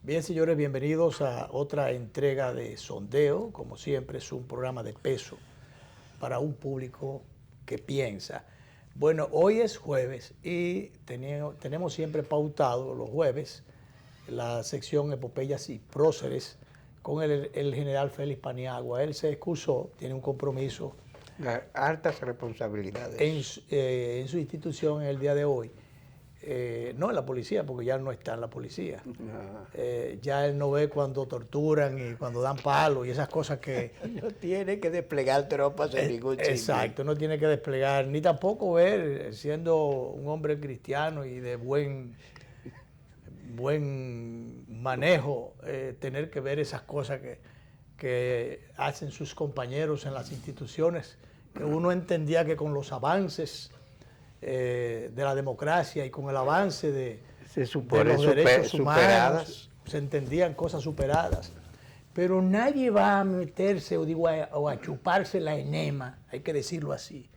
Bien, señores, bienvenidos a otra entrega de Sondeo. Como siempre, es un programa de peso para un público que piensa. Bueno, hoy es jueves y tenemos siempre pautado los jueves la sección Epopeyas y Próceres con el general Félix Paniagua. Él se excusó, tiene un compromiso. Altas responsabilidades. En su institución en el día de hoy. No en la policía, porque ya no está en la policía. Ya él no ve cuando torturan y cuando dan palos y esas cosas que... No tiene que desplegar tropas en ningún sitio. Exacto, no tiene que desplegar, ni tampoco ver, siendo un hombre cristiano y de buen manejo, tener que ver esas cosas que hacen sus compañeros en las instituciones, que uno entendía que con los avances de la democracia y con el avance de los derechos humanos se entendían cosas superadas, pero nadie va a meterse o a chuparse la enema, hay que decirlo así,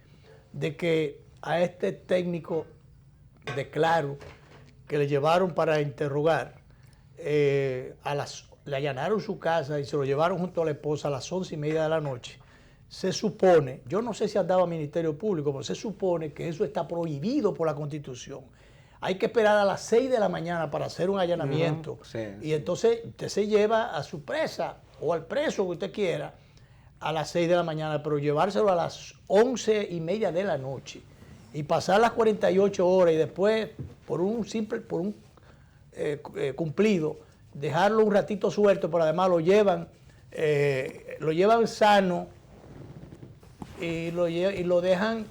de que a este técnico de Claro que le llevaron para interrogar, le allanaron su casa y se lo llevaron junto a la esposa a las 11:30 de la noche. Se supone, yo no sé si ha dado al Ministerio Público, pero se supone que eso está prohibido por la Constitución. Hay que esperar a las 6 de la mañana para hacer un allanamiento. Y entonces usted se lleva a su presa o al preso que usted quiera a las 6 de la mañana, pero llevárselo a las 11:30 de la noche y pasar las 48 horas y después por un cumplido, dejarlo un ratito suelto, pero además lo llevan sano y lo dejan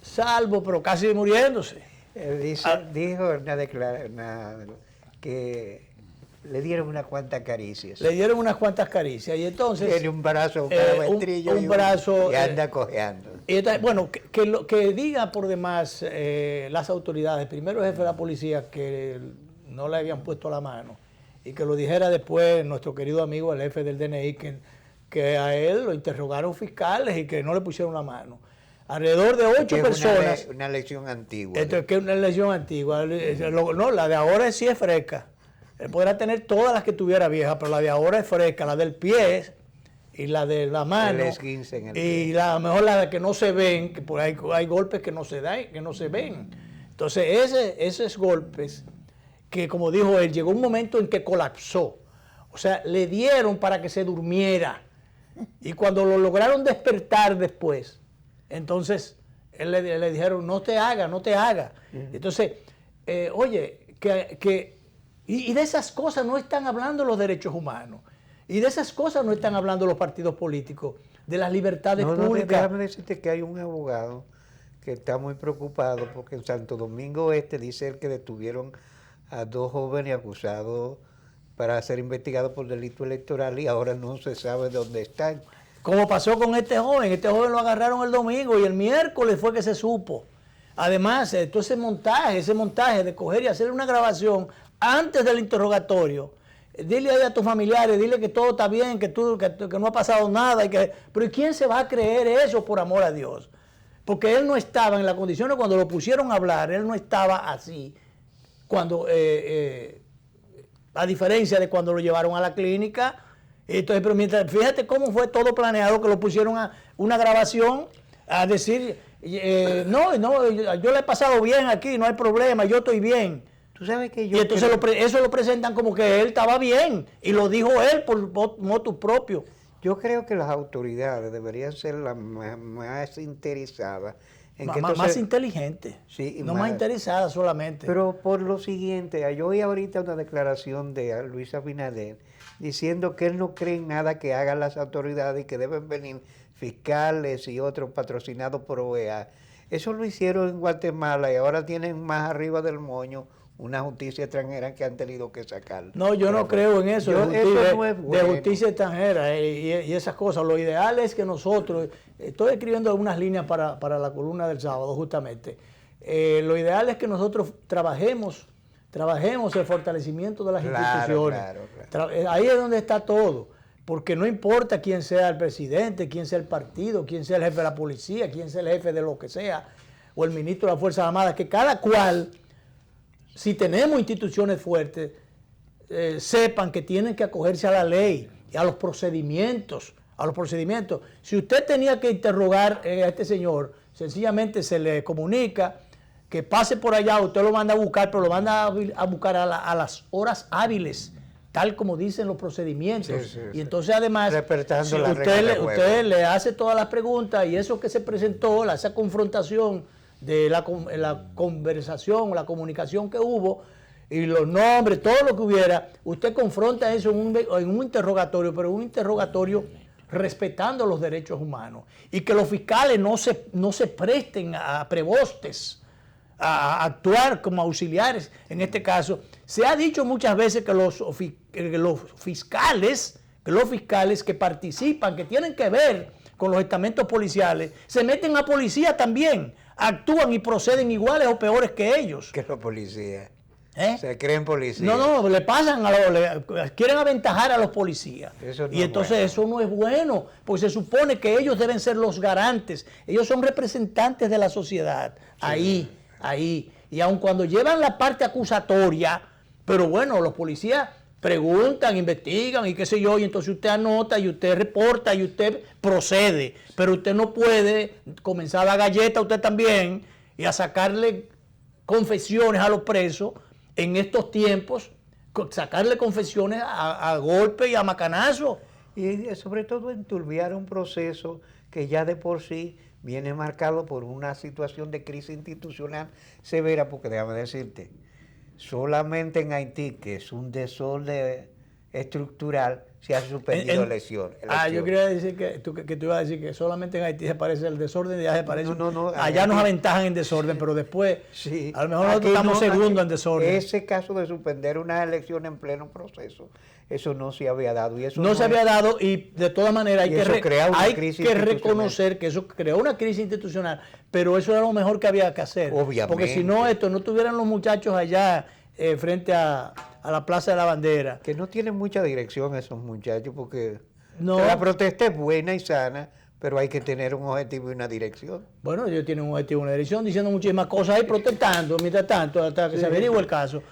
salvo, pero casi muriéndose. Dijo que le dieron unas cuantas caricias. Le dieron unas cuantas caricias y entonces... Tiene un brazo, un brazo... y anda cojeando. Y entonces, bueno, que diga por demás las autoridades, primero el jefe de la policía, que no le habían puesto la mano, y que lo dijera después nuestro querido amigo, el jefe del DNI, que a él lo interrogaron fiscales y que no le pusieron la mano. Alrededor de 8 personas. Una lección antigua. Esto es que es una lección antigua. No, la de ahora sí es fresca. Él podrá tener todas las que tuviera viejas, pero la de ahora es fresca, la del pie y la de la mano. El esguince en el y mejor la de que no se ven, que por ahí hay golpes que no se ven. Entonces, esos golpes, que como dijo él, llegó un momento en que colapsó. O sea, le dieron para que se durmiera. Y cuando lo lograron despertar después, entonces le dijeron, no te haga. Entonces, oye, y de esas cosas no están hablando los derechos humanos. Y de esas cosas no están hablando los partidos políticos, de las libertades públicas. Déjame decirte que hay un abogado que está muy preocupado porque en Santo Domingo Este dice él que detuvieron a 2 jóvenes acusados para ser investigados por delito electoral y ahora no se sabe dónde están. Como pasó con este joven lo agarraron el domingo y el miércoles fue que se supo. Además, todo ese montaje de coger y hacer una grabación antes del interrogatorio, dile ahí a tus familiares, dile que todo está bien, que no ha pasado nada, pero ¿y quién se va a creer eso, por amor a Dios? Porque él no estaba en las condiciones cuando lo pusieron a hablar, él no estaba así, a diferencia de cuando lo llevaron a la clínica. Entonces, pero fíjate cómo fue todo planeado, que lo pusieron a una grabación a decir, no, yo le he pasado bien aquí, no hay problema, yo estoy bien. Tú sabes que y entonces eso lo presentan como que él estaba bien, y lo dijo él por motu propio. Yo creo que las autoridades deberían ser las más interesadas. Más inteligentes, sí, no más interesadas solamente. Pero por lo siguiente, yo oí ahorita una declaración de Luis Abinader diciendo que él no cree en nada que hagan las autoridades y que deben venir fiscales y otros patrocinados por OEA. Eso lo hicieron en Guatemala y ahora tienen más arriba del moño una justicia extranjera que han tenido que sacar. No, yo no creo en eso, de justicia extranjera y esas cosas. Lo ideal es que nosotros, estoy escribiendo algunas líneas para la columna del sábado justamente, lo ideal es que nosotros trabajemos el fortalecimiento de las instituciones. Claro. Ahí es donde está todo, porque no importa quién sea el presidente, quién sea el partido, quién sea el jefe de la policía, quién sea el jefe de lo que sea, o el ministro de las Fuerzas Armadas, que cada cual, si tenemos instituciones fuertes, sepan que tienen que acogerse a la ley y a los procedimientos. Si usted tenía que interrogar a este señor, sencillamente se le comunica que pase por allá, usted lo manda a buscar, pero lo manda a buscar a las horas hábiles, tal como dicen los procedimientos. Y entonces además, si usted le hace todas las preguntas y eso que se presentó, esa confrontación de la conversación, la comunicación que hubo, y los nombres, todo lo que hubiera, usted confronta eso en un interrogatorio, pero un interrogatorio respetando los derechos humanos. Y que los fiscales no se presten a prebostes, a actuar como auxiliares. En este caso, se ha dicho muchas veces que los fiscales que participan, que tienen que ver con los estamentos policiales, se meten a policía también, actúan y proceden iguales o peores que ellos. Que los policías. Se creen policías. No, le pasan, quieren aventajar a los policías. Y entonces eso no es bueno, porque se supone que ellos deben ser los garantes. Ellos son representantes de la sociedad. Sí. Ahí. Y aun cuando llevan la parte acusatoria, pero bueno, los policías preguntan, investigan y qué sé yo, y entonces usted anota y usted reporta y usted procede. Pero usted no puede comenzar a dar galleta usted también y a sacarle confesiones a los presos en estos tiempos, sacarle confesiones a golpe y a macanazo. Y sobre todo enturbiar un proceso que ya de por sí viene marcado por una situación de crisis institucional severa, porque déjame decirte, solamente en Haití, que es un desorden estructural, se ha suspendido elecciones. Yo quería decir que tú ibas a decir que solamente en Haití se parece el desorden, ya se parece. No, allá nos aventajan en desorden, pero después, sí, a lo mejor nosotros estamos segundos en desorden. Ese caso de suspender unas elecciones en pleno proceso, eso no se había dado. Y eso no se había dado, y de todas maneras hay que reconocer que eso creó una crisis institucional, pero eso era lo mejor que había que hacer. Obviamente. Porque si no, no tuvieran los muchachos allá frente a la Plaza de la Bandera. Que no tienen mucha dirección esos muchachos, porque la protesta es buena y sana, pero hay que tener un objetivo y una dirección. Bueno, ellos tienen un objetivo y una dirección, diciendo muchísimas cosas ahí, protestando, mientras tanto, hasta que se averigüe el caso.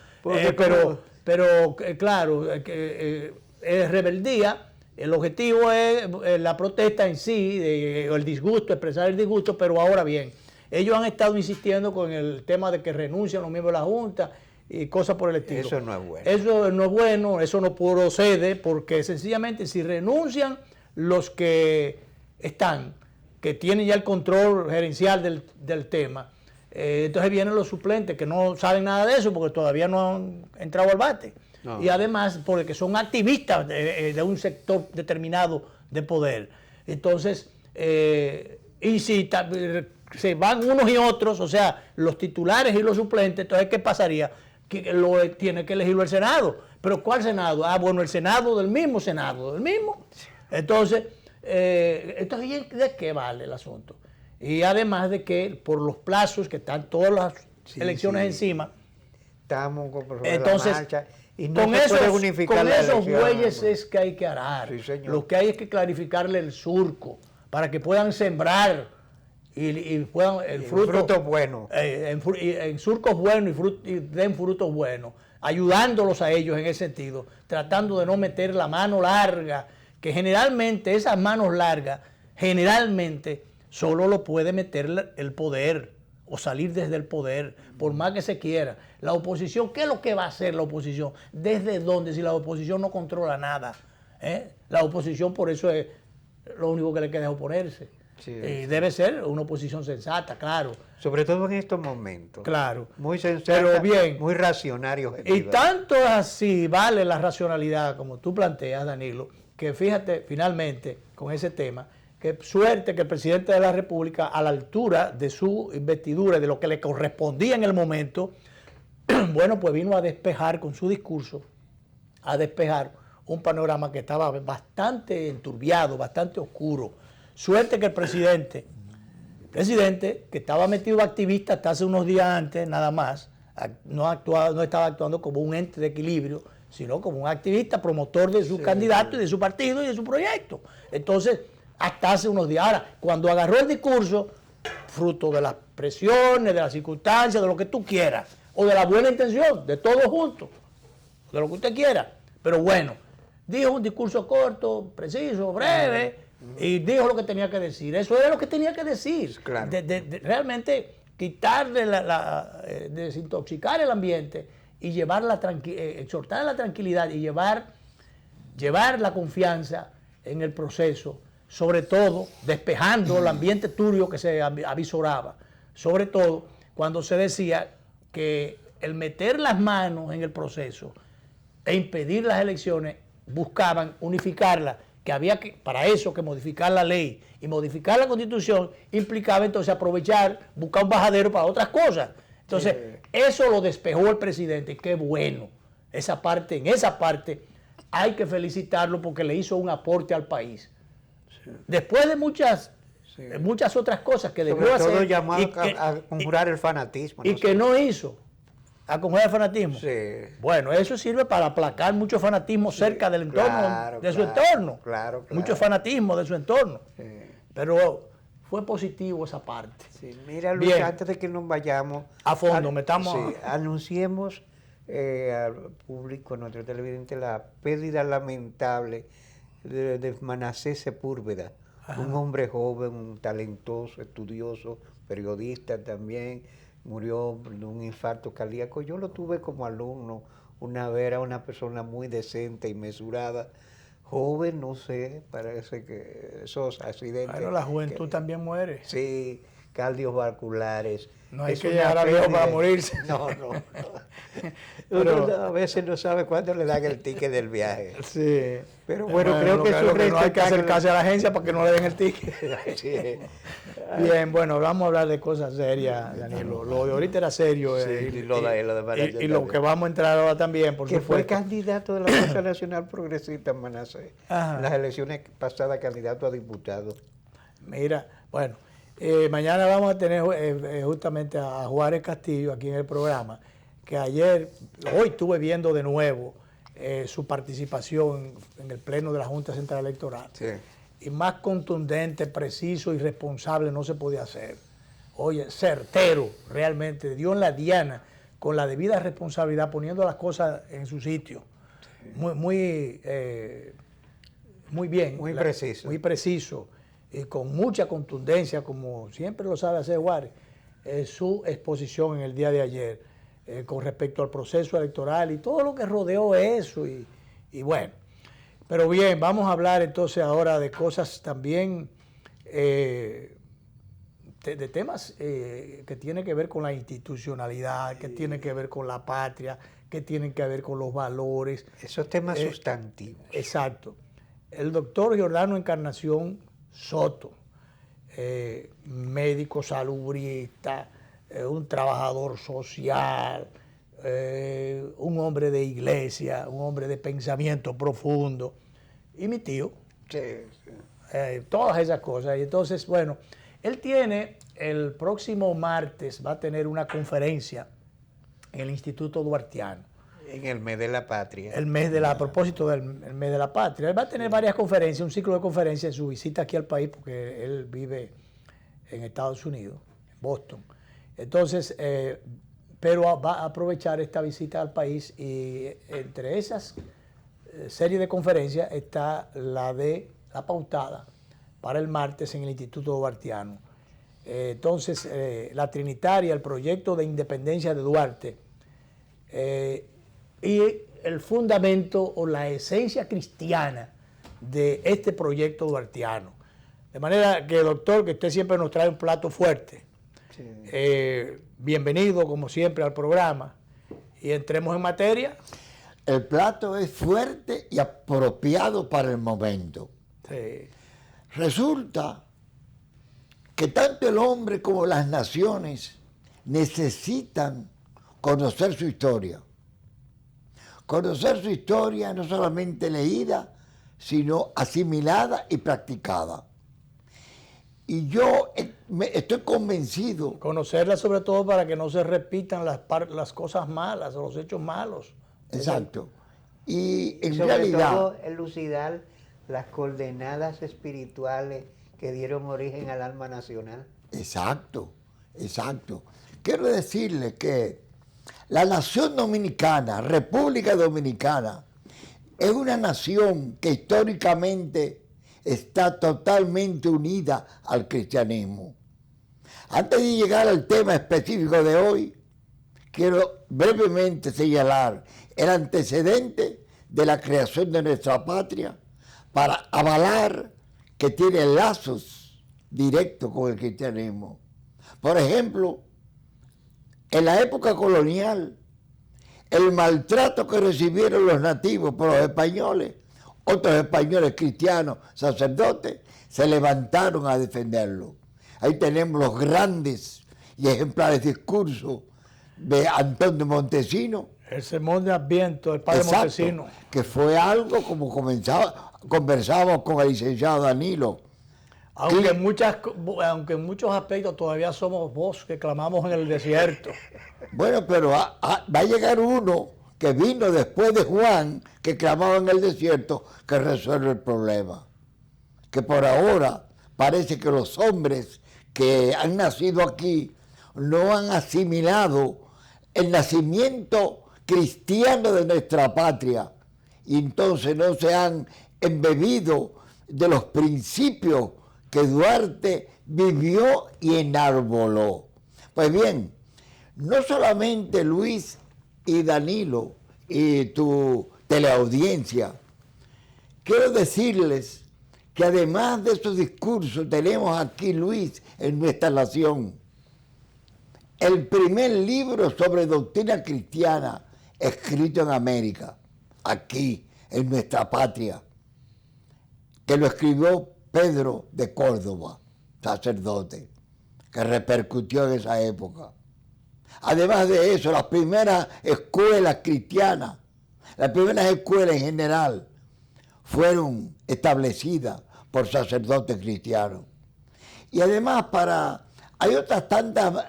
Pero claro, es rebeldía. El objetivo es la protesta en sí, el disgusto, expresar el disgusto, pero ahora bien, ellos han estado insistiendo con el tema de que renuncian los miembros de la Junta y cosas por el estilo. Eso no es bueno. Eso no es bueno, eso no procede, porque sencillamente si renuncian los que tienen ya el control gerencial del tema, entonces vienen los suplentes que no saben nada de eso porque todavía no han entrado al bate. No. Y además porque son activistas de un sector determinado de poder. Entonces, y si se van unos y otros, o sea, los titulares y los suplentes, entonces ¿qué pasaría? Que lo tiene que elegirlo el Senado. ¿Pero cuál Senado? Bueno, el Senado del mismo Senado, del mismo. Entonces, ¿de qué vale el asunto? Y además de que por los plazos que están todas las elecciones encima, estamos entonces, la marcha, y no con esos bueyes es que hay que arar. Sí, lo que hay es que clarificarle el surco para que puedan sembrar y puedan el fruto bueno. En surcos buenos y den frutos buenos, ayudándolos a ellos en ese sentido, tratando de no meter la mano larga, que generalmente esas manos largas, solo lo puede meter el poder o salir desde el poder, por más que se quiera. La oposición, ¿qué es lo que va a hacer la oposición? ¿Desde dónde? Si la oposición no controla nada. La oposición, por eso es lo único que le queda es oponerse. Sí, debe ser una oposición sensata, claro. Sobre todo en estos momentos. Claro. Muy sensata, pero bien, muy racional y objetiva. Y tanto así vale la racionalidad como tú planteas, Danilo, que fíjate finalmente con ese tema, que suerte que el presidente de la República, a la altura de su investidura, de lo que le correspondía en el momento, bueno, pues vino a despejar con su discurso, a despejar un panorama que estaba bastante enturbiado, bastante oscuro. Suerte que el presidente, que estaba metido activista hasta hace unos días antes, nada más, no estaba actuando como un ente de equilibrio, sino como un activista promotor de su candidato y de su partido y de su proyecto. Entonces, hasta hace unos días. Ahora, cuando agarró el discurso, fruto de las presiones, de las circunstancias, de lo que tú quieras, o de la buena intención, de todos juntos, de lo que usted quiera. Pero bueno, dijo un discurso corto, preciso, breve, y dijo lo que tenía que decir. Eso era lo que tenía que decir. Claro. Realmente quitarle desintoxicar el ambiente y llevar exhortar a la tranquilidad y llevar la confianza en el proceso, sobre todo despejando el ambiente turbio que se avisoraba, sobre todo cuando se decía que el meter las manos en el proceso e impedir las elecciones buscaban unificarla, que había que, para eso, que modificar la ley y modificar la Constitución implicaba entonces aprovechar, buscar un bajadero para otras cosas. Entonces, eso lo despejó el presidente, qué bueno. En esa parte hay que felicitarlo porque le hizo un aporte al país. Sí. Después de muchas otras cosas que debió hacer. Sobre todo llamó a conjurar el fanatismo. Y que no hizo. A conjurar el fanatismo. Sí. Bueno, eso sirve para aplacar mucho fanatismo cerca del entorno, su entorno. Claro. Mucho fanatismo de su entorno. Sí. Pero fue positivo esa parte. Sí. Mira, Luis, bien, antes de que nos vayamos. A fondo, anunciemos al público, nuestro televidente, la pérdida lamentable de Manassés Sepúlveda. Ajá. Un hombre joven, un talentoso, estudioso, periodista también. Murió de un infarto cardíaco. Yo lo tuve como alumno una vez, era una persona muy decente y mesurada. Joven, no sé, parece que esos accidentes... Pero la juventud también muere. Sí, cardiovasculares. No hay que llegar a viejo para morirse. No. Uno a veces no sabe cuándo le dan el ticket del viaje. Sí. Pero bueno, creo que eso no hay que acercarse a la agencia para que no le den el ticket. Sí. Bien, bueno, vamos a hablar de cosas serias, Danilo. Lo de ahorita era serio. Sí, y lo que vamos a entrar ahora también, por supuesto. Fue candidato de la Fuerza Nacional Progresista en Manassés. En las elecciones pasadas, candidato a diputado. Mira, bueno, mañana vamos a tener justamente a Juárez Castillo aquí en el programa, que hoy estuve viendo de nuevo su participación en el pleno de la Junta Central Electoral. Sí. Y más contundente, preciso y responsable no se podía hacer. Oye, certero, realmente, dio en la diana con la debida responsabilidad, poniendo las cosas en su sitio. Sí. Muy bien. Muy preciso. Muy preciso. Y con mucha contundencia, como siempre lo sabe hacer Juárez, su exposición en el día de ayer con respecto al proceso electoral y todo lo que rodeó eso. Y bueno, pero bien, vamos a hablar entonces ahora de cosas también, de temas que tienen que ver con la institucionalidad, que tienen que ver con la patria, que tienen que ver con los valores. Esos temas sustantivos. Exacto. El doctor Giordano Encarnación Soto, médico salubrista, un trabajador social, un hombre de iglesia, un hombre de pensamiento profundo, y mi tío. Sí. Todas esas cosas. Y entonces, bueno, él tiene, el próximo martes va a tener una conferencia en el Instituto Duartiano. En el mes de la patria. A propósito del mes de la patria. Él va a tener varias conferencias, un ciclo de conferencias en su visita aquí al país, porque él vive en Estados Unidos, en Boston. Entonces, pero va a aprovechar esta visita al país y entre esas series de conferencias está la pautada para el martes en el Instituto Duartiano. Entonces, la Trinitaria, el proyecto de independencia de Duarte, y el fundamento o la esencia cristiana de este proyecto duartiano. De manera que, doctor, que usted siempre nos trae un plato fuerte. Sí. Bienvenido, como siempre, al programa. Y entremos en materia. El plato es fuerte y apropiado para el momento. Sí. Resulta que tanto el hombre como las naciones necesitan conocer su historia. Conocer su historia no solamente leída, sino asimilada y practicada. Y yo estoy convencido. Conocerla sobre todo para que no se repitan las cosas malas o los hechos malos. Exacto. Y en sobre realidad, todo elucidar las coordenadas espirituales que dieron origen al alma nacional. Exacto. Quiero decirle que La nación dominicana, República Dominicana, es una nación que históricamente está totalmente unida al cristianismo. Antes de llegar al tema específico de hoy, quiero brevemente señalar el antecedente de la creación de nuestra patria para avalar que tiene lazos directos con el cristianismo. Por ejemplo, en la época colonial, el maltrato que recibieron los nativos por los españoles, otros españoles cristianos, sacerdotes, se levantaron a defenderlo. Ahí tenemos los grandes y ejemplares discursos de Antón de Montesino. El sermón de Adviento del padre Exacto, Montesino. que fue algo como conversábamos con el licenciado Danilo. Aunque en muchos aspectos todavía somos voz que clamamos en el desierto. Bueno, pero va a llegar uno que vino después de Juan, que clamaba en el desierto, que resuelve el problema. Que por ahora parece que los hombres que han nacido aquí no han asimilado el nacimiento cristiano de nuestra patria y entonces no se han embebido de los principios que Duarte vivió y enarboló. Pues bien, no solamente Luis y Danilo y tu teleaudiencia, quiero decirles que además de esos discursos tenemos aquí, Luis, en nuestra nación, el primer libro sobre doctrina cristiana escrito en América, aquí, en nuestra patria, que lo escribió Pedro de Córdoba, sacerdote, que repercutió en esa época. Además de eso, las primeras escuelas cristianas, las primeras escuelas en general, fueron establecidas por sacerdotes cristianos. Y además hay otras tantas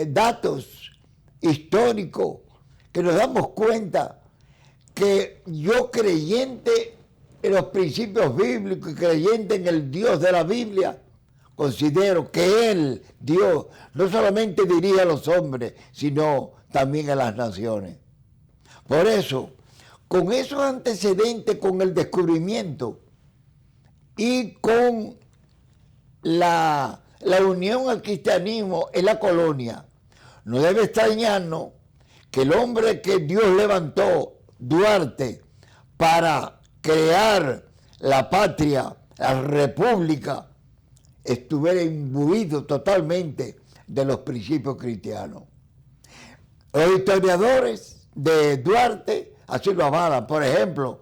datos históricos que nos damos cuenta que yo, creyente en los principios bíblicos y creyente en el Dios de la Biblia, considero que Él, Dios, no solamente dirige a los hombres, sino también a las naciones. Por eso, con esos antecedentes, con el descubrimiento y con la unión al cristianismo en la colonia, no debe extrañarnos que el hombre que Dios levantó, Duarte, para crear la patria, la república, estuviera imbuido totalmente de los principios cristianos. Los historiadores de Duarte así lo avalan. Por ejemplo,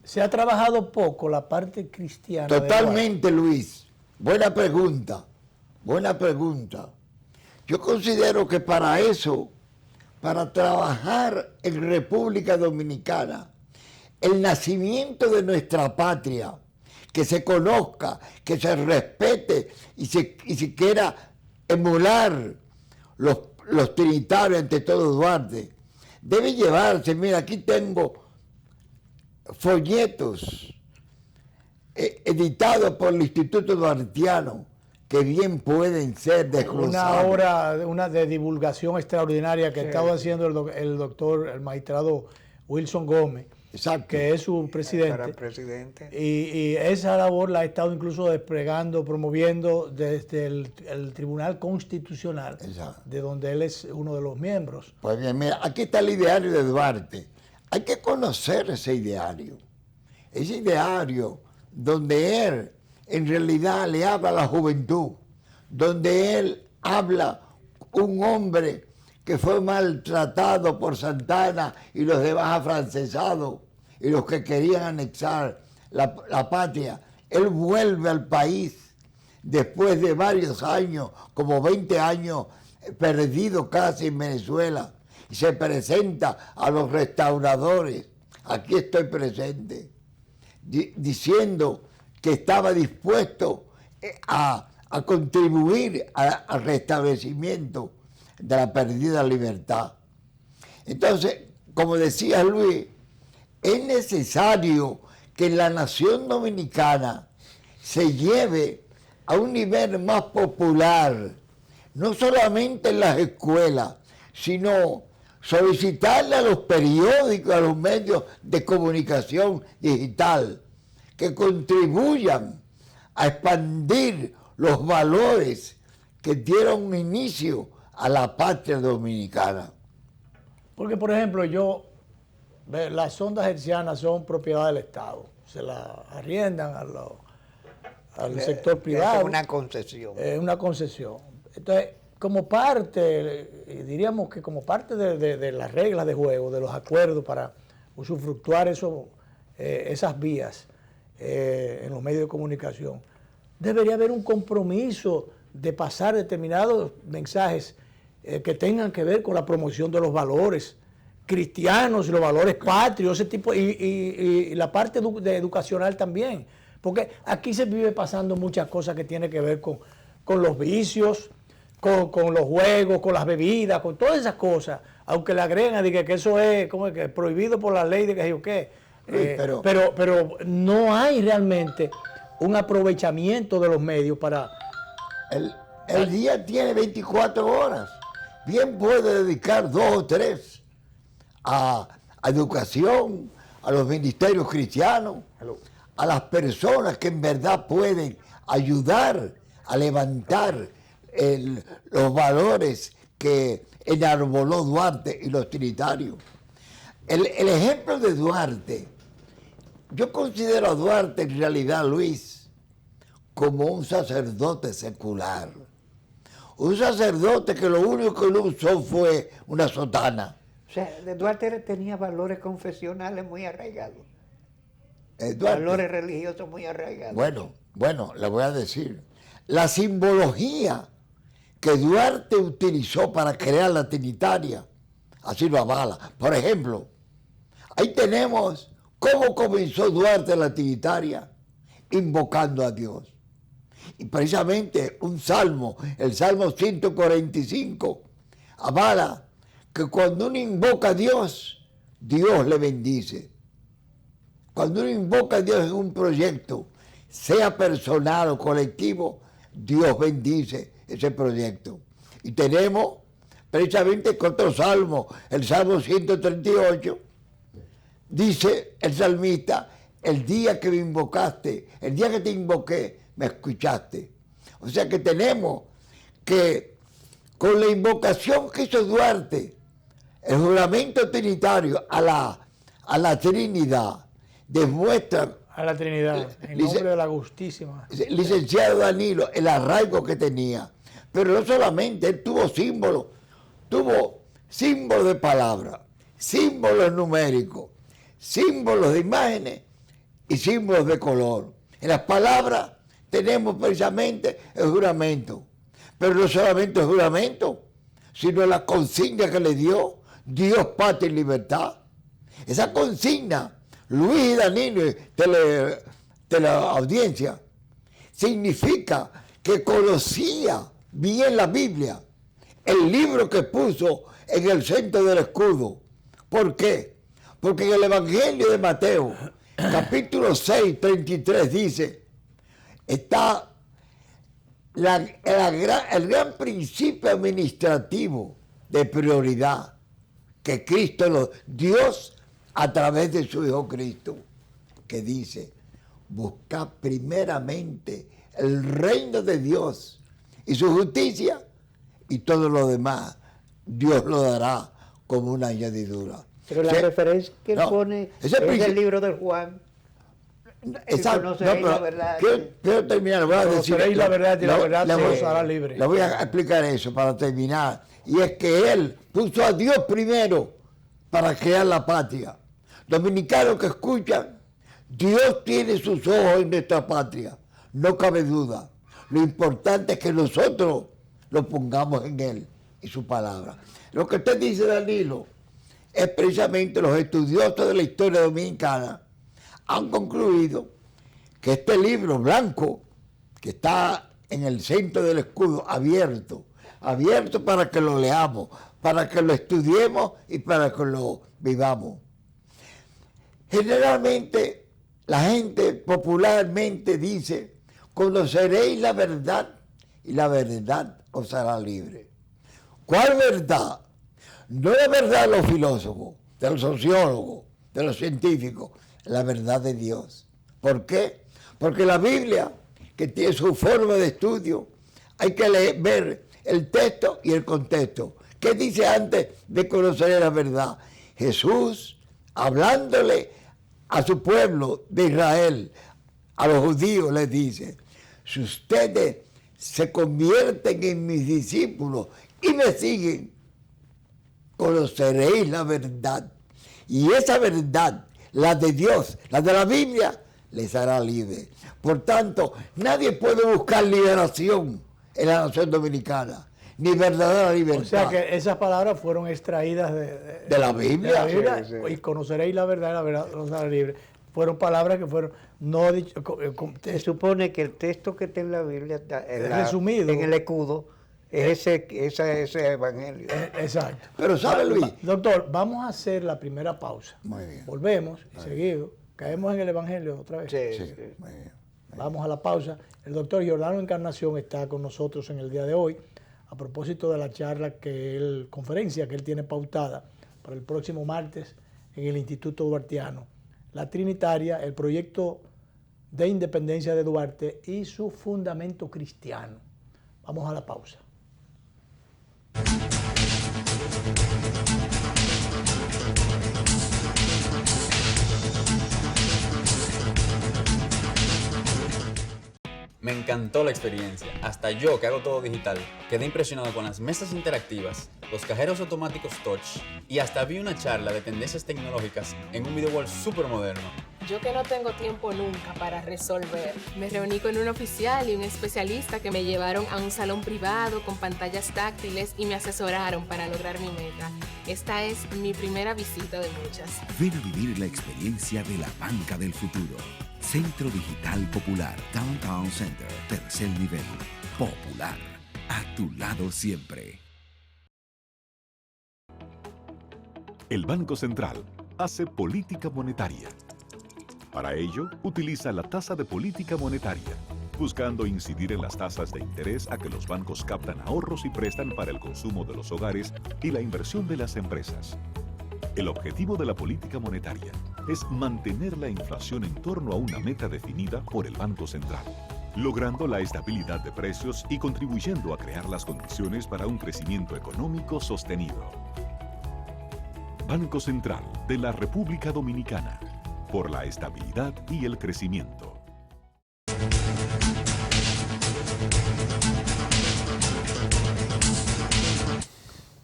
Se ha trabajado poco la parte cristiana. Totalmente, Luis. Buena pregunta. Buena pregunta. Yo considero que para eso, para trabajar en República Dominicana, el nacimiento de nuestra patria, que se conozca, que se respete y se quiera emular los trinitarios, ante todo Duarte, debe llevarse. Mira, aquí tengo folletos editados por el Instituto Duartiano, que bien pueden ser desglosados. Una de divulgación extraordinaria que estaba haciendo el magistrado Wilson Gómez. Exacto. Que es su presidente. Y esa labor la ha estado incluso desplegando, promoviendo desde el Tribunal Constitucional, Exacto, de donde él es uno de los miembros. Pues bien, mira, aquí está el ideario de Duarte. Hay que conocer ese ideario donde él en realidad le habla a la juventud, donde él habla un hombre que fue maltratado por Santana y los demás afrancesados y los que querían anexar la patria. Él vuelve al país después de varios años, como 20 años perdido casi en Venezuela, y se presenta a los restauradores. Aquí estoy presente, diciendo que estaba dispuesto a contribuir al restablecimiento de la perdida libertad. Entonces, como decía Luis, es necesario que la nación dominicana se lleve a un nivel más popular, no solamente en las escuelas, sino solicitarle a los periódicos, a los medios de comunicación digital, que contribuyan a expandir los valores que dieron inicio a la patria dominicana. Porque, por ejemplo, las ondas hertzianas son propiedad del Estado, se las arriendan al sector privado. Es una concesión. Es una concesión. Entonces, como parte, diríamos que como parte de las reglas de juego, de los acuerdos para usufructuar esas vías en los medios de comunicación, debería haber un compromiso de pasar determinados mensajes que tengan que ver con la promoción de los valores cristianos y los valores patrios, ese tipo, y la parte educacional también. Porque aquí se vive pasando muchas cosas que tienen que ver con los vicios, con los juegos, con las bebidas, con todas esas cosas, aunque le agregan de que eso es como que prohibido por la ley de que yo qué. Pero no hay realmente un aprovechamiento de los medios para... El día tiene 24 horas. Bien puede dedicar 2 o 3 a educación, a los ministerios cristianos, a las personas que en verdad pueden ayudar a levantar los valores que enarboló Duarte y los trinitarios. El ejemplo de Duarte, yo considero a Duarte en realidad, Luis, como un sacerdote secular. Un sacerdote que lo único que lo usó fue una sotana. O sea, Duarte tenía valores confesionales muy arraigados. Duarte, valores religiosos muy arraigados. Bueno, le voy a decir. La simbología que Duarte utilizó para crear la Trinitaria, así lo avala. Por ejemplo, ahí tenemos cómo comenzó Duarte la Trinitaria, invocando a Dios. Y precisamente un salmo, el Salmo 145, avala que cuando uno invoca a Dios, Dios le bendice. Cuando uno invoca a Dios en un proyecto, sea personal o colectivo, Dios bendice ese proyecto. Y tenemos precisamente otro salmo, el Salmo 138, dice el salmista, el día que me invocaste, el día que te invoqué, me escuchaste. O sea que tenemos que con la invocación que hizo Duarte, el juramento trinitario a la Trinidad, demuestra a la Trinidad, en nombre de la Justísima. Licenciado Danilo, el arraigo que tenía. Pero no solamente, él tuvo símbolos de palabras, símbolos numéricos, símbolos de imágenes y símbolos de color. En las palabras tenemos precisamente el juramento. Pero no solamente el juramento, sino la consigna que le dio Dios, patria y libertad. Esa consigna, Luis y Danilo, de la audiencia, significa que conocía bien la Biblia, el libro que puso en el centro del escudo. ¿Por qué? Porque en el Evangelio de Mateo, capítulo 6, 33, dice, está el gran principio administrativo de prioridad que Dios a través de su Hijo Cristo, que dice, buscad primeramente el reino de Dios y su justicia, y todo lo demás Dios lo dará como una añadidura. Pero la referencia que él pone es el libro de Juan. Exacto, quiero terminar, voy a decir, la verdad y la verdad os hará libre. Le voy a explicar eso para terminar, y es que él puso a Dios primero para crear la patria. Dominicanos que escuchan, Dios tiene sus ojos en nuestra patria, no cabe duda. Lo importante es que nosotros lo pongamos en Él y su palabra. Lo que usted dice, Danilo, es precisamente los estudiosos de la historia dominicana han concluido que este libro blanco, que está en el centro del escudo, abierto para que lo leamos, para que lo estudiemos y para que lo vivamos. Generalmente la gente popularmente dice, conoceréis la verdad y la verdad os hará libre. ¿Cuál verdad? No la verdad de los filósofos, de los sociólogos, de los científicos, la verdad de Dios. ¿Por qué? Porque la Biblia, que tiene su forma de estudio, hay que ver el texto y el contexto. ¿Qué dice antes de conocer la verdad? Jesús, hablándole a su pueblo de Israel, a los judíos, les dice: si ustedes se convierten en mis discípulos y me siguen, conoceréis la verdad. Y esa verdad, la de Dios, la de la Biblia, les hará libres. Por tanto, nadie puede buscar liberación en la nación dominicana, ni verdadera libertad. O sea que esas palabras fueron extraídas de la Biblia. de la Biblia, Sí, sí. y conoceréis la verdad los hará libres. Fueron palabras que fueron no dicho, Se supone que el texto que está en la Biblia está resumido en el escudo, es ese evangelio. exacto. Pero ¿sabe, Luis? Doctor, vamos a hacer la primera pausa. Muy bien. Volvemos y seguido. Caemos en el evangelio otra vez. Sí, Sí, sí. muy bien. Vamos a la pausa. El doctor Giordano Encarnación está con nosotros en el día de hoy a propósito de la charla conferencia que él tiene pautada para el próximo martes en el Instituto Duartiano. La Trinitaria, el proyecto de independencia de Duarte y su fundamento cristiano. Vamos a la pausa. Me encantó la experiencia. Hasta yo, que hago todo digital, quedé impresionado con las mesas interactivas, los cajeros automáticos touch y hasta vi una charla de tendencias tecnológicas en un video wall súper moderno. Yo que no tengo tiempo nunca para resolver, me reuní con un oficial y un especialista que me llevaron a un salón privado con pantallas táctiles y me asesoraron para lograr mi meta. Esta es mi primera visita de muchas. Ven a vivir la experiencia de la banca del futuro. Centro Digital Popular, Downtown Center, tercer nivel. Popular, a tu lado siempre. El Banco Central hace política monetaria. Para ello, utiliza la tasa de política monetaria, buscando incidir en las tasas de interés a que los bancos captan ahorros y prestan para el consumo de los hogares y la inversión de las empresas. El objetivo de la política monetaria es mantener la inflación en torno a una meta definida por el Banco Central, logrando la estabilidad de precios y contribuyendo a crear las condiciones para un crecimiento económico sostenido. Banco Central de la República Dominicana, por la estabilidad y el crecimiento.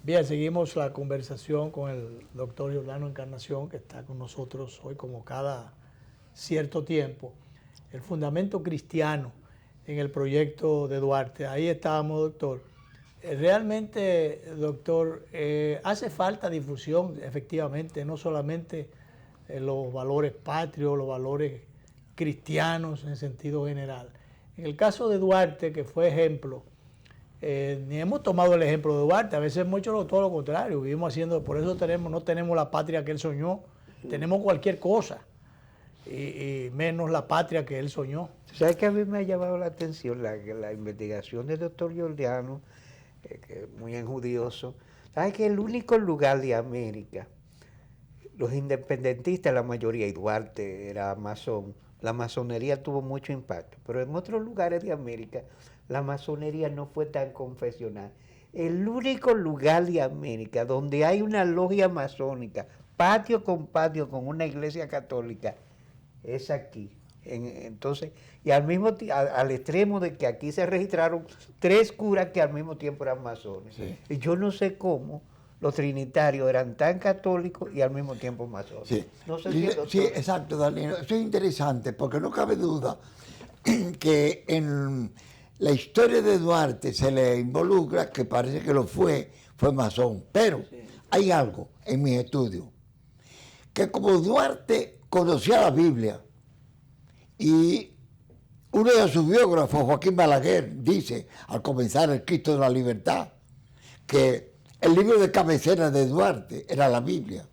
Bien, seguimos la conversación con el doctor Giordano Encarnación, que está con nosotros hoy como cada cierto tiempo. El fundamento cristiano en el proyecto de Duarte. Ahí estábamos, doctor. Realmente, doctor, hace falta difusión, efectivamente, no solamente los valores patrios, los valores cristianos en sentido general. En el caso de Duarte, que fue ejemplo, ni hemos tomado el ejemplo de Duarte, a veces hemos hecho todo lo contrario, vivimos haciendo, por eso no tenemos la patria que él soñó, tenemos cualquier cosa, y menos la patria que él soñó. ¿Sabes que a mí me ha llamado la atención la investigación del doctor Giordano, que es muy enjudioso? ¿Sabes que el único lugar de América, los independentistas, la mayoría, y Duarte era masón, la masonería tuvo mucho impacto, pero en otros lugares de América la masonería no fue tan confesional. El único lugar de América donde hay una logia masónica, patio con una iglesia católica, es aquí. Entonces, y al extremo de que aquí se registraron 3 curas que al mismo tiempo eran masones. Sí. Y yo no sé cómo los trinitarios eran tan católicos y al mismo tiempo masones. Sí, No sé sí, si sí, exacto, Danilo. Eso es interesante porque no cabe duda que en la historia de Duarte se le involucra, que parece que lo fue masón. Pero hay algo en mis estudios, que como Duarte conocía la Biblia, y uno de sus biógrafos, Joaquín Balaguer, dice, al comenzar el Cristo de la Libertad, que el libro de cabecera de Duarte era la Biblia.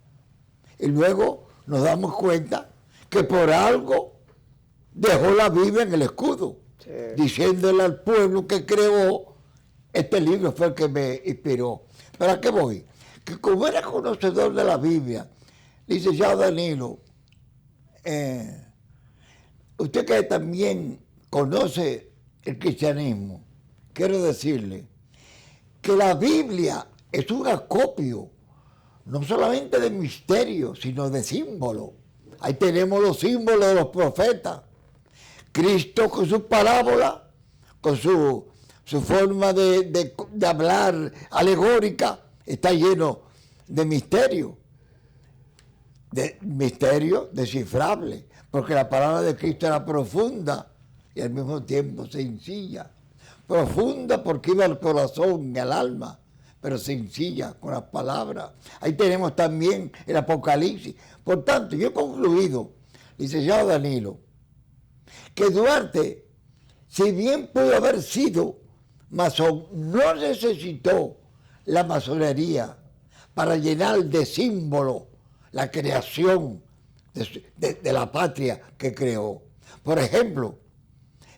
Y luego nos damos cuenta que por algo dejó la Biblia en el escudo, diciéndole al pueblo que creó, este libro fue el que me inspiró. ¿Pero a qué voy? que como era conocedor de la Biblia, licenciado Danilo, usted que también conoce el cristianismo, quiero decirle que la Biblia es un acopio, no solamente de misterio, sino de símbolos. Ahí tenemos los símbolos de los profetas. Cristo con sus parábolas, con su forma de hablar alegórica, está lleno de misterio descifrable, porque la palabra de Cristo era profunda y al mismo tiempo sencilla. Profunda porque iba al corazón y al alma, pero sencilla con las palabras. Ahí tenemos también el Apocalipsis. Por tanto, yo he concluido, licenciado Danilo, que Duarte, si bien pudo haber sido masón, no necesitó la masonería para llenar de símbolo la creación de la patria que creó. Por ejemplo,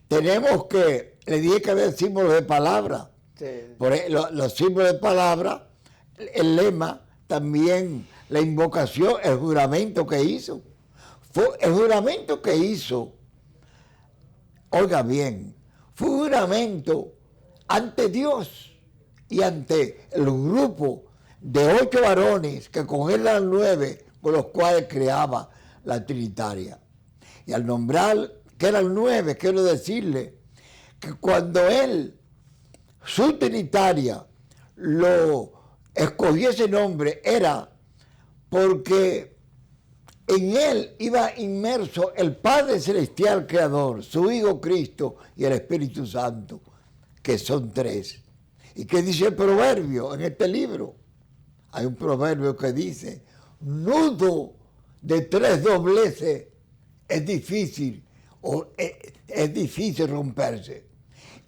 tenemos que, le dije que había símbolos de palabra. Sí. Los símbolos de palabra, el lema, también la invocación, el juramento que hizo. El juramento que hizo, oiga bien, fue un juramento ante Dios y ante el grupo de 8 varones que con él eran 9, con los cuales creaba la Trinitaria. Y al nombrar que eran 9, quiero decirle que cuando él, su Trinitaria, lo escogió ese nombre, era porque en él iba inmerso el Padre Celestial Creador, su Hijo Cristo y el Espíritu Santo, que son 3. ¿Y qué dice el proverbio en este libro? Hay un proverbio que dice, nudo de 3 dobleces es difícil romperse.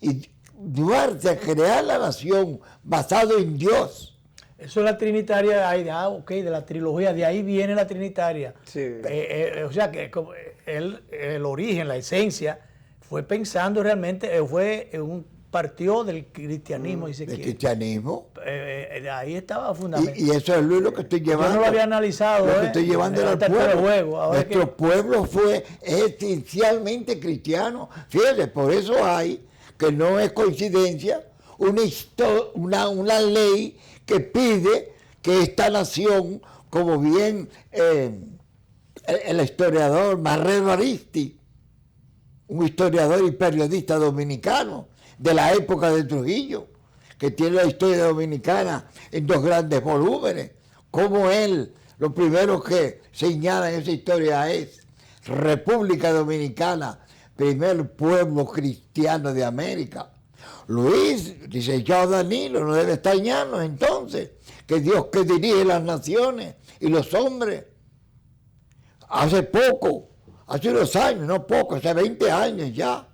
Y Duarte a crear la nación basado en Dios. Eso es la Trinitaria, de la trilogía, de ahí viene la Trinitaria. Sí. O sea que el origen, la esencia, fue pensando realmente, partió del cristianismo, dice que. ¿Del cristianismo? De ahí estaba fundamental. Y eso es lo que estoy llevando. Yo no lo había analizado. Lo que estoy llevando al pueblo. Nuestro pueblo fue esencialmente cristiano. Fíjate, por eso hay, que no es coincidencia, una ley que pide que esta nación, como bien el historiador Marrero Aristi, un historiador y periodista dominicano de la época de Trujillo, que tiene la historia dominicana en 2 grandes volúmenes, como él, lo primero que señala en esa historia es República Dominicana, primer pueblo cristiano de América. Luis, dice yo, Danilo, no debe extrañarnos entonces que Dios que dirige las naciones y los hombres, hace unos años, no poco, hace 20 años ya,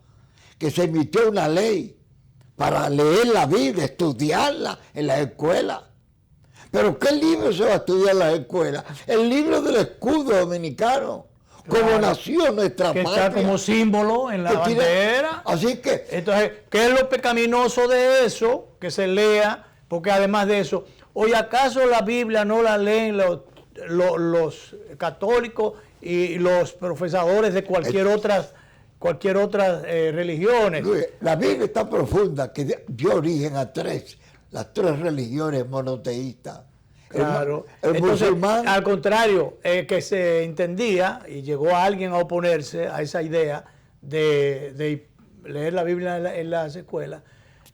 que se emitió una ley para leer la Biblia, estudiarla en las escuelas. ¿Pero qué libro se va a estudiar en las escuelas? El libro del escudo dominicano, claro, como nació nuestra patria. Que está como símbolo en la bandera. Así que... Entonces, ¿qué es lo pecaminoso de eso? Que se lea, porque además de eso, ¿hoy acaso la Biblia no la leen los católicos y los profesadores de cualquier otra religiones? La Biblia está profunda, que dio origen a las 3 religiones monoteístas. Claro. El musulmán, al contrario, que se entendía, y llegó alguien a oponerse a esa idea de leer la Biblia en las escuelas,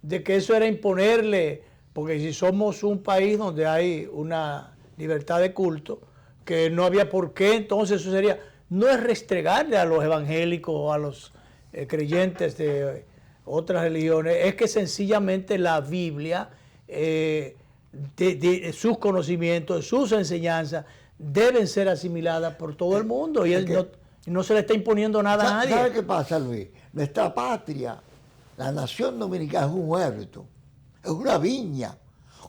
de que eso era imponerle, porque si somos un país donde hay una libertad de culto, que no había por qué, entonces eso sería, no es restregarle a los evangélicos o a los creyentes de otras religiones, es que sencillamente la Biblia, de sus conocimientos, sus enseñanzas, deben ser asimiladas por todo el mundo y no se le está imponiendo nada a nadie. ¿Sabe qué pasa, Luis? Nuestra patria, la nación dominicana, es un huerto, es una viña,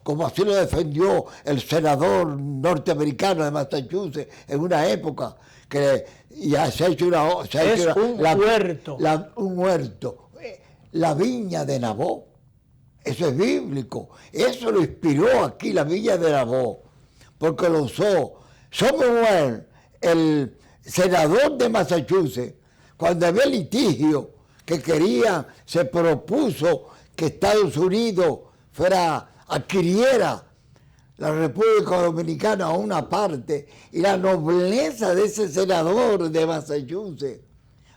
como así lo defendió el senador norteamericano de Massachusetts en una época que ya se ha hecho huerto. Un huerto. La viña de Nabó. Eso es bíblico. Eso lo inspiró aquí, la viña de Nabó. porque lo usó. Samuel, el senador de Massachusetts, cuando había litigio que quería, se propuso que Estados Unidos adquiriera la República Dominicana a una parte, y la nobleza de ese senador de Massachusetts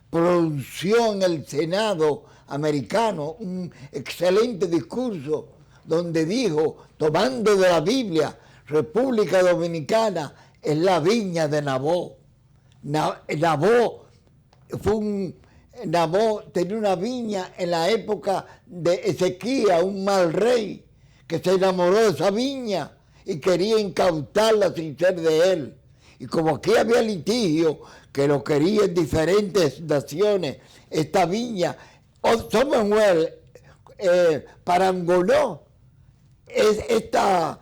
pronunció en el Senado americano un excelente discurso donde dijo, tomando de la Biblia, República Dominicana es la viña de Nabó. Nabó tenía una viña en la época de Ezequías, un mal rey, que se enamoró de esa viña y quería incautarla sin ser de él. Y como aquí había litigio, que lo querían diferentes naciones, esta viña, Samuel parangonó esta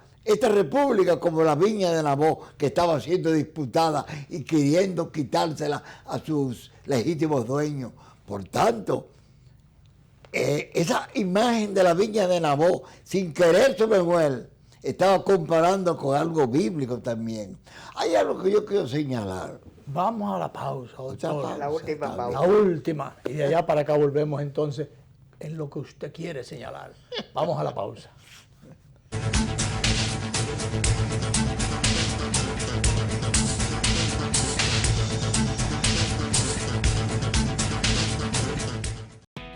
república como la viña de Nabó, que estaba siendo disputada y queriendo quitársela a sus legítimos dueños. Por tanto, esa imagen de la viña de Nabó, sin querer Samuel, estaba comparando con algo bíblico también. Hay algo que yo quiero señalar. Vamos a la pausa, doctor. La última pausa. La última. Y de allá para acá volvemos entonces en lo que usted quiere señalar. Vamos a la pausa.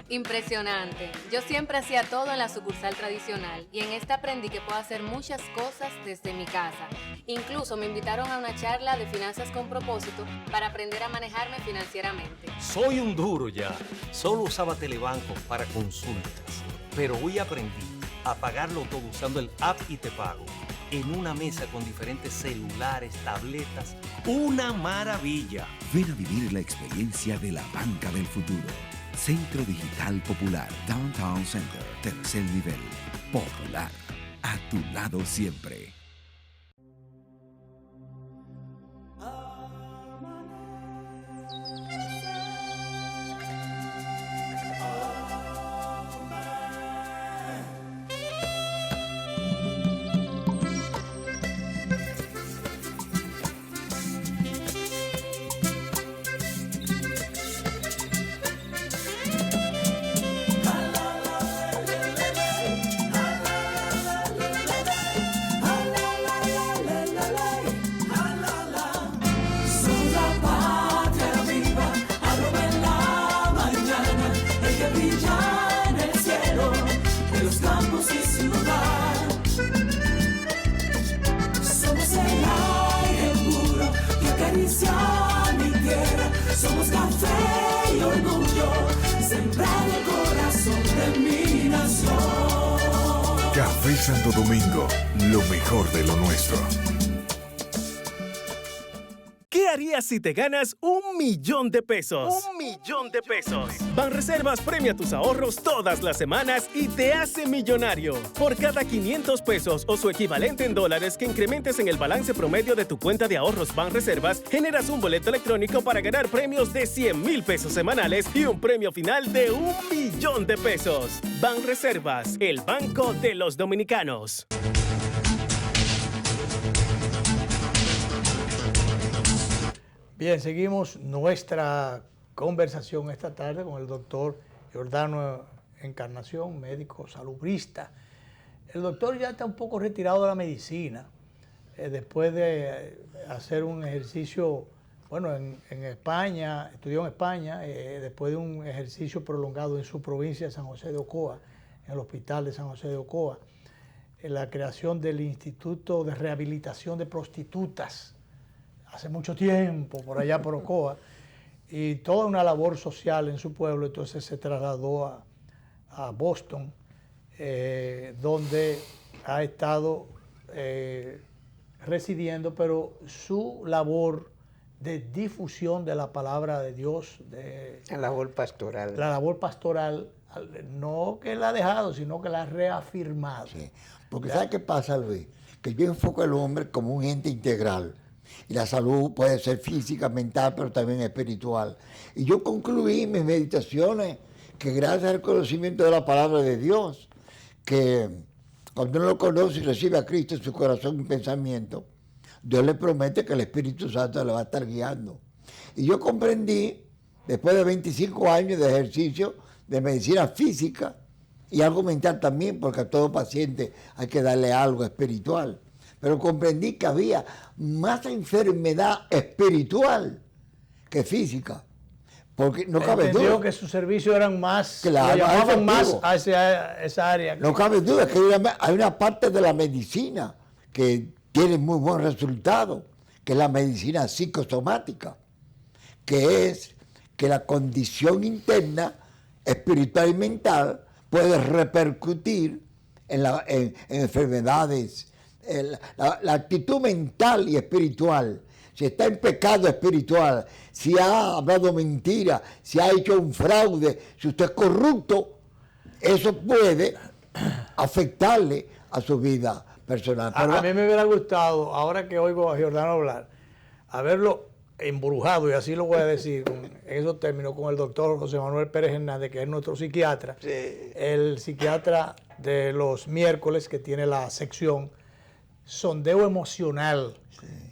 Impresionante. Yo siempre hacía todo en la sucursal tradicional y en esta aprendí que puedo hacer muchas cosas desde mi casa. Incluso me invitaron a una charla de finanzas con propósito para aprender a manejarme financieramente. Soy un duro ya. Solo usaba Telebanco para consultas. Pero hoy aprendí a pagarlo todo usando el app y te pago. En una mesa con diferentes celulares, tabletas. ¡Una maravilla! Ven a vivir la experiencia de la banca del futuro. Centro Digital Popular, Downtown Center, tercer nivel. Popular, a tu lado siempre. Somos café y orgullo, sembrado el corazón de mi nación. Café Santo Domingo, lo mejor de lo nuestro. ¿Qué harías si te ganas $1,000,000? $1,000,000. Banreservas premia tus ahorros todas las semanas y te hace millonario. Por cada $500 o su equivalente en dólares que incrementes en el balance promedio de tu cuenta de ahorros Banreservas, generas un boleto electrónico para ganar premios de $100,000 semanales y un premio final de $1,000,000. Banreservas, el banco de los dominicanos. Bien, seguimos nuestra conversación esta tarde con el doctor Giordano Encarnación, médico salubrista. El doctor ya está un poco retirado de la medicina, después de hacer un ejercicio, bueno, en España, estudió en España, después de un ejercicio prolongado en su provincia de San José de Ocoa, en el hospital de San José de Ocoa, en la creación del Instituto de Rehabilitación de Prostitutas, hace mucho tiempo, por allá por Ocoa, y toda una labor social en su pueblo. Entonces se trasladó a Boston, donde ha estado residiendo, pero su labor de difusión de la palabra de Dios, la labor pastoral. La labor pastoral, no que la ha dejado, sino que la ha reafirmado. Sí, porque ¿sabe qué pasa, Luis? Que yo enfoco al hombre como un ente integral. Y la salud puede ser física, mental, pero también espiritual. Y yo concluí mis meditaciones que gracias al conocimiento de la palabra de Dios, que cuando uno lo conoce y recibe a Cristo en su corazón y pensamiento, Dios le promete que el Espíritu Santo le va a estar guiando. Y yo comprendí, después de 25 años de ejercicio de medicina física y algo mental también, porque a todo paciente hay que darle algo espiritual, pero comprendí que había más enfermedad espiritual que física. Porque no cabe duda que sus servicios eran más, claro, llamaban más a esa área. No cabe duda que hay una parte de la medicina que tiene muy buen resultado, que es la medicina psicosomática, que es que la condición interna, espiritual y mental, puede repercutir en enfermedades. La actitud mental y espiritual, si está en pecado espiritual, si ha hablado mentira, si ha hecho un fraude, si usted es corrupto, eso puede afectarle a su vida personal. A mí me hubiera gustado, ahora que oigo a Giordano hablar, haberlo embrujado, y así lo voy a decir en esos términos, con el doctor José Manuel Pérez Hernández, que es nuestro psiquiatra, el psiquiatra de los miércoles, que tiene la sección Sondeo Emocional.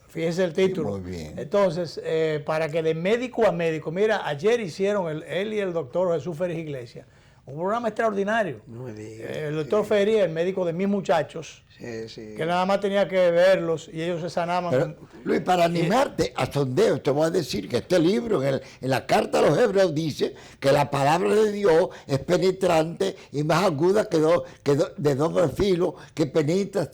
Fíjese el título. Sí, muy bien. Entonces, para que de médico a médico, mira, ayer hicieron él y el doctor Jesús Félix Iglesias un programa extraordinario. El doctor Ferri, el médico de mis muchachos, que nada más tenía que verlos y ellos se sanaban. Pero, Luis, para animarte a sondeo, te voy a decir que este libro, en la carta a los Hebreos, dice que la palabra de Dios es penetrante y más aguda que de doble filo, que penetra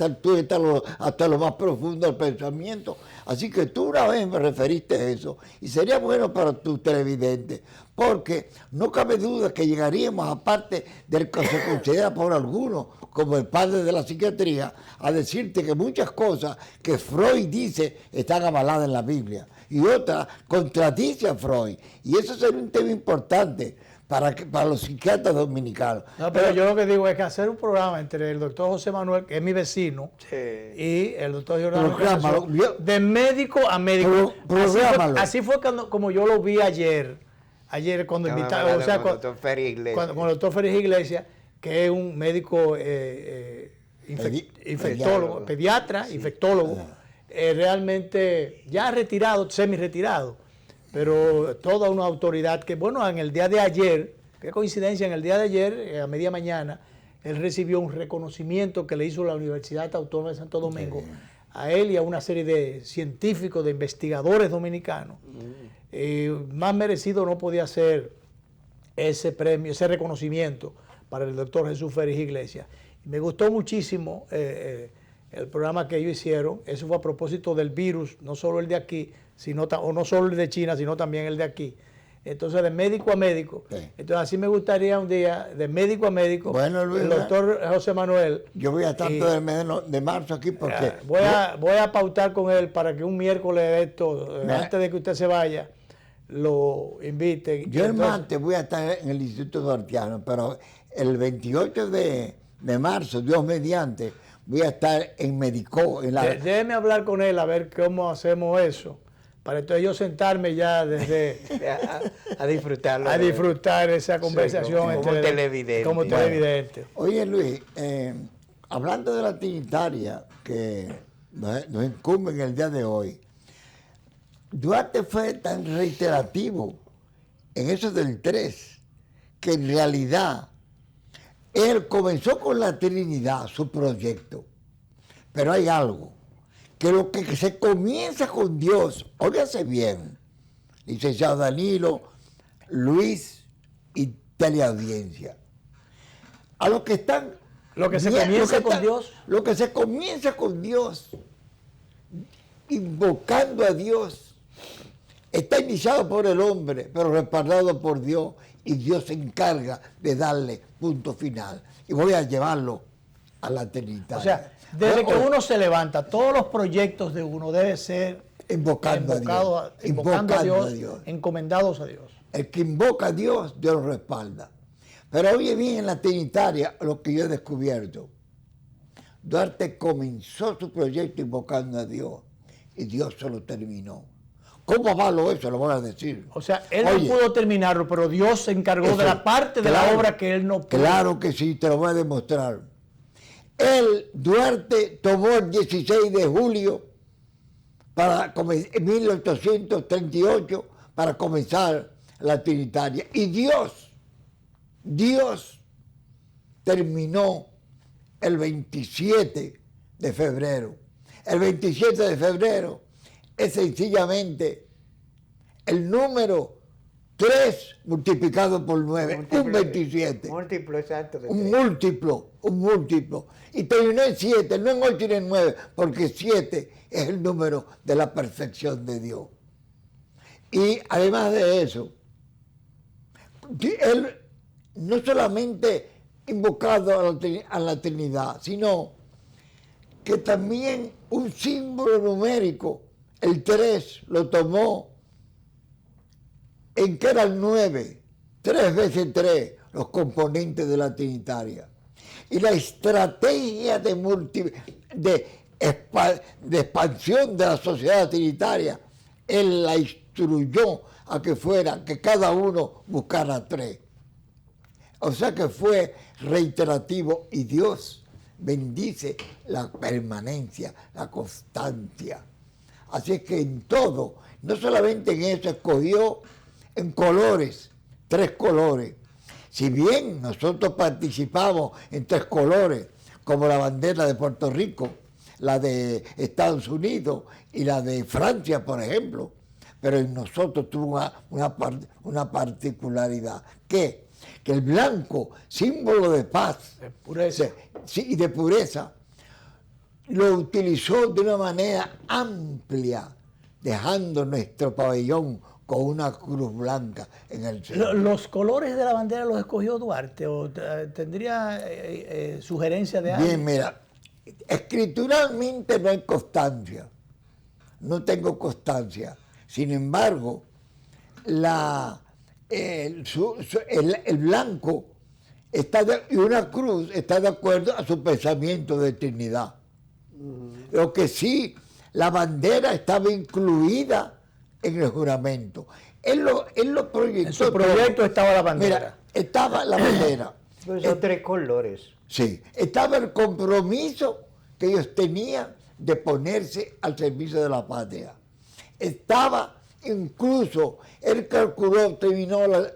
hasta lo más profundo del pensamiento. Así que tú una vez me referiste a eso, y sería bueno para tus televidentes, porque no cabe duda que llegaríamos, aparte del que se considera por algunos como el padre de la psiquiatría, a decirte que muchas cosas que Freud dice están avaladas en la Biblia y otras contradicen a Freud. Y eso sería un tema importante para los psiquiatras dominicanos. No, pero yo lo que digo es que hacer un programa entre el doctor José Manuel, que es mi vecino, y el doctor Giordano, de médico a médico. Así fue como yo lo vi ayer cuando invitaron, o sea, con el doctor Félix Iglesias, que es un médico infectólogo, pediatra, infectólogo, realmente ya retirado, semi-retirado, pero toda una autoridad que, bueno, en el día de ayer, qué coincidencia, en el día de ayer, a media mañana, él recibió un reconocimiento que le hizo la Universidad Autónoma de Santo Domingo, a él y a una serie de científicos, de investigadores dominicanos. Más merecido no podía ser ese premio, ese reconocimiento para el doctor Jesús Félix Iglesias. Me gustó muchísimo el programa que ellos hicieron. Eso fue a propósito del virus, no solo el de aquí, o no solo el de China, sino también el de aquí. Entonces, de médico a médico. Entonces, así me gustaría un día, de médico a médico, bueno, Luis, el doctor José Manuel. Yo voy a estar todo el mes de marzo aquí porque... Voy a pautar con él para que un miércoles de esto, antes de que usted se vaya, lo invite. Yo el martes voy a estar en el Instituto Duartiano, pero el 28 de marzo, Dios mediante, voy a estar en Medicó. Déjeme hablar con él a ver cómo hacemos eso, para entonces yo sentarme ya desde a disfrutarlo. A disfrutar esa conversación como televidente. Como televidente. Bueno, oye Luis, hablando de la trinitaria que nos incumbe en el día de hoy, Duarte fue tan reiterativo en eso del 3, que en realidad él comenzó con la Trinidad, su proyecto, pero hay algo, que lo que se comienza con Dios, óigase bien, licenciado Danilo, Luis y teleaudiencia, a los que están... Lo que se comienza con Dios. Lo que se comienza con Dios, invocando a Dios, está iniciado por el hombre, pero respaldado por Dios, y Dios se encarga de darle punto final. Y voy a llevarlo a la Trinidad. O sea, desde que uno se levanta, todos los proyectos de uno deben ser invocando a Dios, encomendados a Dios. El que invoca a Dios, Dios lo respalda. Pero oye bien, en la Trinitaria, lo que yo he descubierto, Duarte comenzó su proyecto invocando a Dios, y Dios se lo terminó. ¿Cómo avalo eso? Lo voy a decir. O sea, él no pudo terminarlo, pero Dios se encargó de la parte de la obra que él no pudo. Claro que sí, te lo voy a demostrar. Duarte tomó el 16 de julio en 1838 para comenzar la Trinitaria. Y Dios terminó el 27 de febrero. El 27 de febrero es sencillamente el número 3 multiplicado por 9, un 27. Múltiplo exacto. Un múltiplo. Y terminó en 7, no en 8 ni en 9, porque 7 es el número de la perfección de Dios. Y además de eso, él no solamente invocado a la Trinidad, sino que también un símbolo numérico, el 3, lo tomó en que era el 9, 3 veces 3, los componentes de la Trinitaria. Y la estrategia de expansión de la sociedad trinitaria, él la instruyó a que cada uno buscara 3. O sea que fue reiterativo y Dios bendice la permanencia, la constancia. Así es que en todo, no solamente en eso, escogió en colores, 3 colores. Si bien nosotros participamos en 3 colores, como la bandera de Puerto Rico, la de Estados Unidos y la de Francia, por ejemplo, pero en nosotros tuvo una particularidad, que el blanco, símbolo de paz y de pureza, lo utilizó de una manera amplia, dejando nuestro pabellón con una cruz blanca en el centro. ¿Los colores de la bandera los escogió Duarte o tendría sugerencia de alguien? Bien, mira, escrituralmente no hay constancia, no tengo constancia. Sin embargo, el blanco y una cruz está de acuerdo a su pensamiento de eternidad. Lo que sí, la bandera estaba incluida en el juramento. Él lo proyectó. En su proyecto estaba la bandera. Mira, estaba la bandera. Pues son 3 colores. Sí, estaba el compromiso que ellos tenían de ponerse al servicio de la patria. Estaba incluso, él calculó, terminó la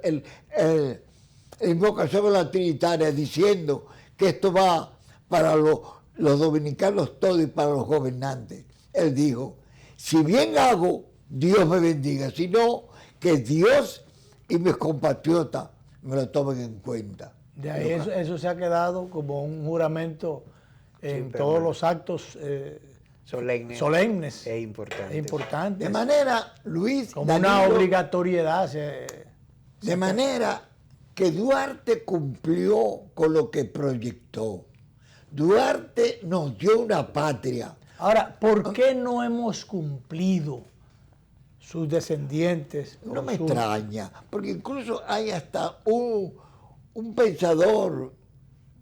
invocación de la Trinitaria diciendo que esto va para los dominicanos todos y para los gobernantes. Él dijo, si bien hago, Dios me bendiga, sino que Dios y mis compatriotas me lo tomen en cuenta. De ahí eso se ha quedado como un juramento en todos los actos solemnes. Es importante. Importantes. De manera, Luis, como Danilo, una obligatoriedad. De manera que Duarte cumplió con lo que proyectó. Duarte nos dio una patria. Ahora, ¿por qué no hemos cumplido sus descendientes? No me extraña, porque incluso hay hasta un pensador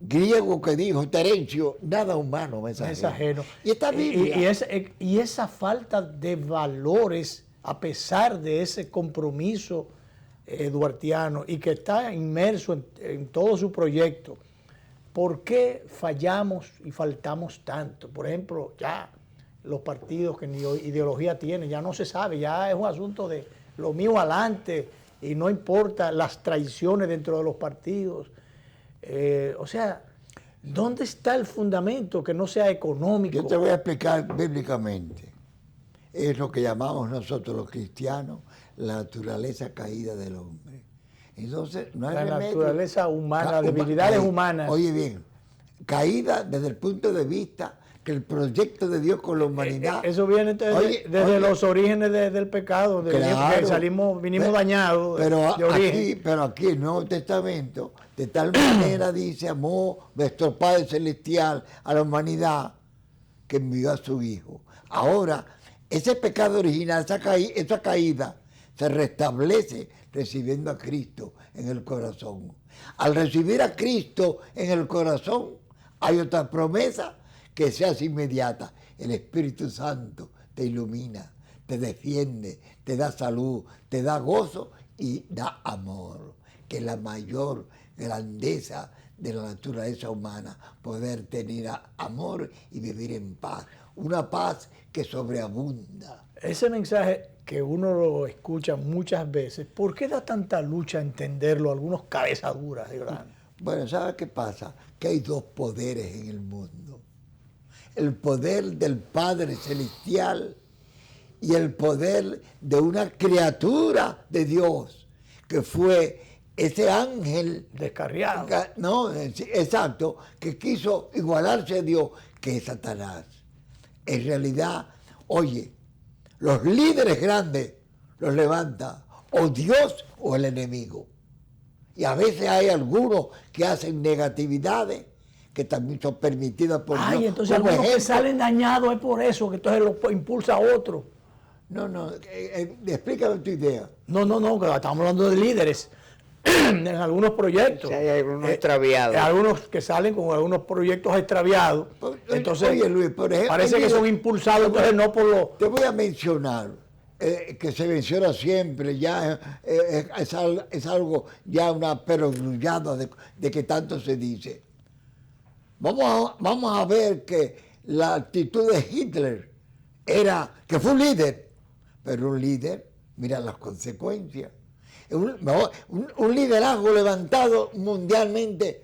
griego que dijo, Terencio, nada humano me es ajeno. Y está Biblia. Y esa falta de valores, a pesar de ese compromiso duartiano y que está inmerso en todo su proyecto, ¿por qué fallamos y faltamos tanto? Por ejemplo, ya los partidos que ni ideología tienen, ya no se sabe, ya es un asunto de lo mío adelante y no importa las traiciones dentro de los partidos. O sea, ¿dónde está el fundamento que no sea económico? Yo te voy a explicar bíblicamente. Es lo que llamamos nosotros los cristianos la naturaleza caída del hombre. Entonces, no hay remedio. Naturaleza humana, debilidades humanas. Oye bien, caída desde el punto de vista que el proyecto de Dios con la humanidad... Eso viene desde los orígenes del pecado, claro, vinimos dañados pero aquí el Nuevo Testamento, de tal manera dice, amó nuestro Padre Celestial a la humanidad que envió a su Hijo. Ahora, ese pecado original, esa caída, se restablece recibiendo a Cristo en el corazón. Al recibir a Cristo en el corazón, hay otra promesa que se hace inmediata. El Espíritu Santo te ilumina, te defiende, te da salud, te da gozo y da amor, que es la mayor grandeza de la naturaleza humana, poder tener amor y vivir en paz. una paz que sobreabunda. Ese mensaje que uno lo escucha muchas veces, ¿por qué da tanta lucha entenderlo algunos cabezaduras, Jordano? Bueno, ¿sabe qué pasa? Que hay dos poderes en el mundo. El poder del Padre Celestial y el poder de una criatura de Dios, que fue ese ángel descarriado. No, exacto, que quiso igualarse a Dios, que es Satanás. En realidad, oye, los líderes grandes los levanta o Dios o el enemigo. Y a veces hay algunos que hacen negatividades que también son permitidas por Dios. Ay, entonces algunos que salen dañados es por eso, que entonces lo impulsa a otro. No, explícame tu idea. No, estamos hablando de líderes en algunos proyectos. Sí, hay algunos extraviados. Algunos que salen con algunos proyectos extraviados. Entonces, oye, Luis, por ejemplo, parece que son impulsados, entonces no por lo... Te voy a mencionar, que se menciona siempre, ya es algo, ya una perogrullada de que tanto se dice. Vamos a ver que la actitud de Hitler era que fue un líder, pero un líder, mira las consecuencias. Un liderazgo levantado mundialmente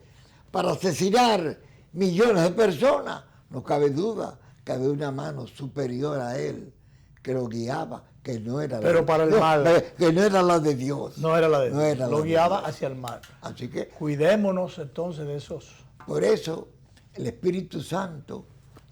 para asesinar millones de personas. No cabe duda que había una mano superior a él que lo guiaba, que no era pero para el mal. Que no era la de Dios. No era la de Dios. Lo guiaba hacia el mal. Así que cuidémonos entonces de esos. Por eso el Espíritu Santo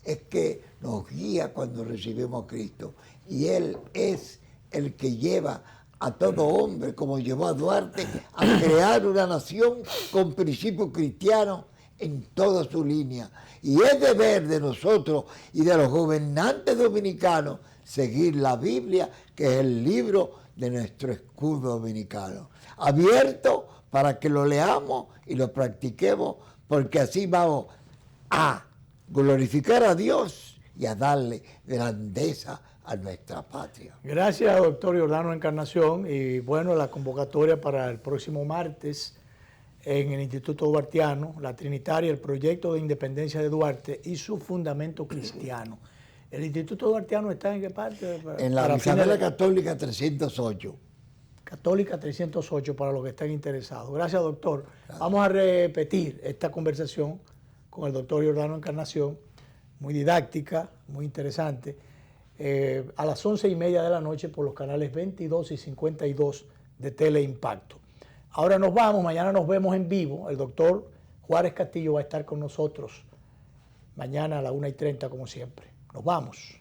es que nos guía cuando recibimos a Cristo. Y Él es el que lleva a todo hombre, como llevó a Duarte, a crear una nación con principios cristianos en toda su línea. Y es deber de nosotros y de los gobernantes dominicanos seguir la Biblia, que es el libro de nuestro escudo dominicano. Abierto para que lo leamos y lo practiquemos, porque así vamos a glorificar a Dios y a darle grandeza a nuestra patria. Gracias, doctor Jordano Encarnación. Y bueno, la convocatoria para el próximo martes en el Instituto Duartiano, la Trinitaria, el proyecto de independencia de Duarte y su fundamento cristiano. ¿El Instituto Duartiano está en qué parte? En la Isabela Católica 308. Católica 308 para los que estén interesados. Gracias, doctor. Gracias. Vamos a repetir esta conversación con el doctor Jordano Encarnación, muy didáctica, muy interesante, a las 11:30 de la noche por los canales 22 y 52 de Teleimpacto. Ahora nos vamos, mañana nos vemos en vivo. El doctor Juárez Castillo va a estar con nosotros mañana a las 1:30 como siempre. Nos vamos.